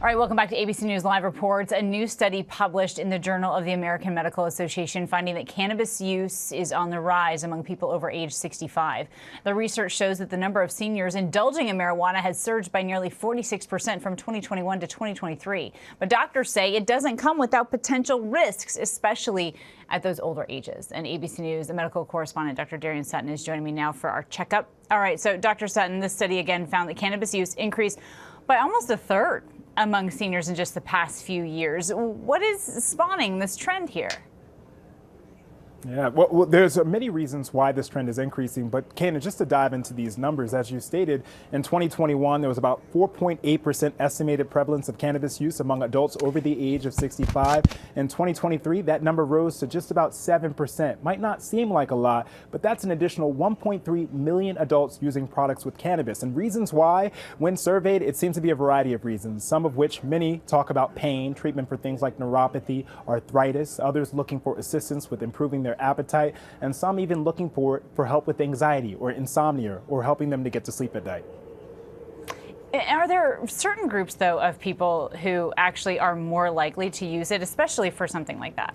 All right, welcome back to ABC News Live Reports. A new study published in the Journal of the American Medical Association finding that cannabis use is on the rise among people over age 65. The research shows that the number of seniors indulging in marijuana has surged by nearly 46% from 2021 to 2023. But doctors say it doesn't come without potential risks, especially at those older ages. And ABC News, the medical correspondent, Dr. Darien Sutton, is joining me now for our checkup. All right, so Dr. Sutton, this study again found that cannabis use increased by almost a third among seniors in just the past few years. What is spawning this trend here? Yeah, well, there's many reasons why this trend is increasing, but Kana, just to dive into these numbers, as you stated, in 2021, there was about 4.8% estimated prevalence of cannabis use among adults over the age of 65. In 2023, that number rose to just about 7%. Might not seem like a lot, but that's an additional 1.3 million adults using products with cannabis. And reasons why, when surveyed, it seems to be a variety of reasons, some of which many talk about pain, treatment for things like neuropathy, arthritis, others looking for assistance with improving their appetite, and some even looking for help with anxiety or insomnia or helping them to get to sleep at night. Are there certain groups, though, of people who actually are more likely to use it, especially for something like that?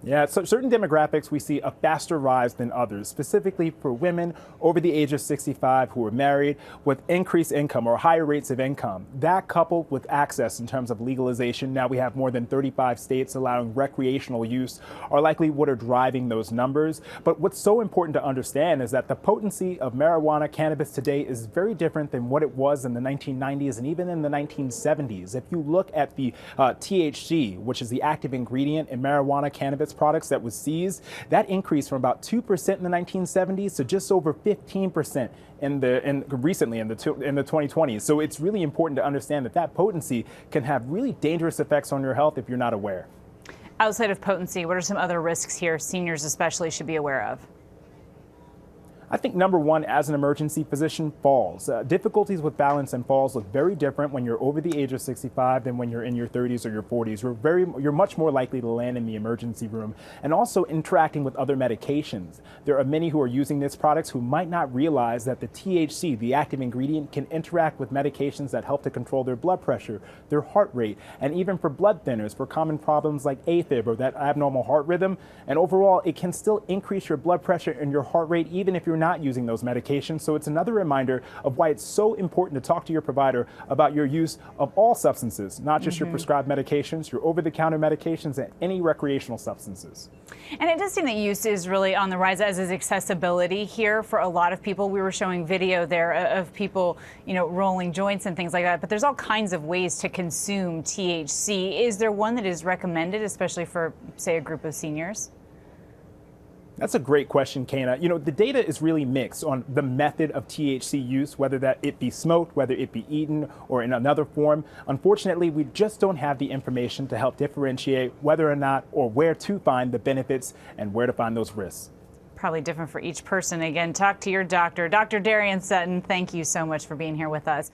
Yeah, so certain demographics we see a faster rise than others, specifically for women over the age of 65 who are married with increased income or higher rates of income. That coupled with access in terms of legalization, now we have more than 35 states allowing recreational use, are likely what are driving those numbers. But what's so important to understand is that the potency of marijuana cannabis today is very different than what it was in the 1990s and even in the 1970s. If you look at the THC, which is the active ingredient in marijuana cannabis products that was seized, that increased from about 2% in the 1970s to just over 15% recently in the 2020s. So it's really important to understand that that potency can have really dangerous effects on your health if you're not aware. Outside of potency, what are some other risks here seniors especially should be aware of? I think number one, as an emergency physician, falls. Difficulties with balance and falls look very different when you're over the age of 65 than when you're in your 30s or your 40s. You're much more likely to land in the emergency room, and also interacting with other medications. There are many who are using these products who might not realize that the THC, the active ingredient, can interact with medications that help to control their blood pressure, their heart rate, and even for blood thinners for common problems like AFib or that abnormal heart rhythm. And overall, it can still increase your blood pressure and your heart rate even if you're not using those medications. So it's another reminder of why it's so important to talk to your provider about your use of all substances, not just your prescribed medications, your over-the-counter medications, and any recreational substances. And it does seem that use is really on the rise, as is accessibility here for a lot of people. We were showing video there of people, rolling joints and things like that, but there's all kinds of ways to consume THC. Is there one that is recommended, especially for, say, a group of seniors? That's a great question, Kana. The data is really mixed on the method of THC use, whether that it be smoked, whether it be eaten, or in another form. Unfortunately, we just don't have the information to help differentiate whether or not or where to find the benefits and where to find those risks. Probably different for each person. Again, talk to your doctor. Dr. Darien Sutton, thank you so much for being here with us.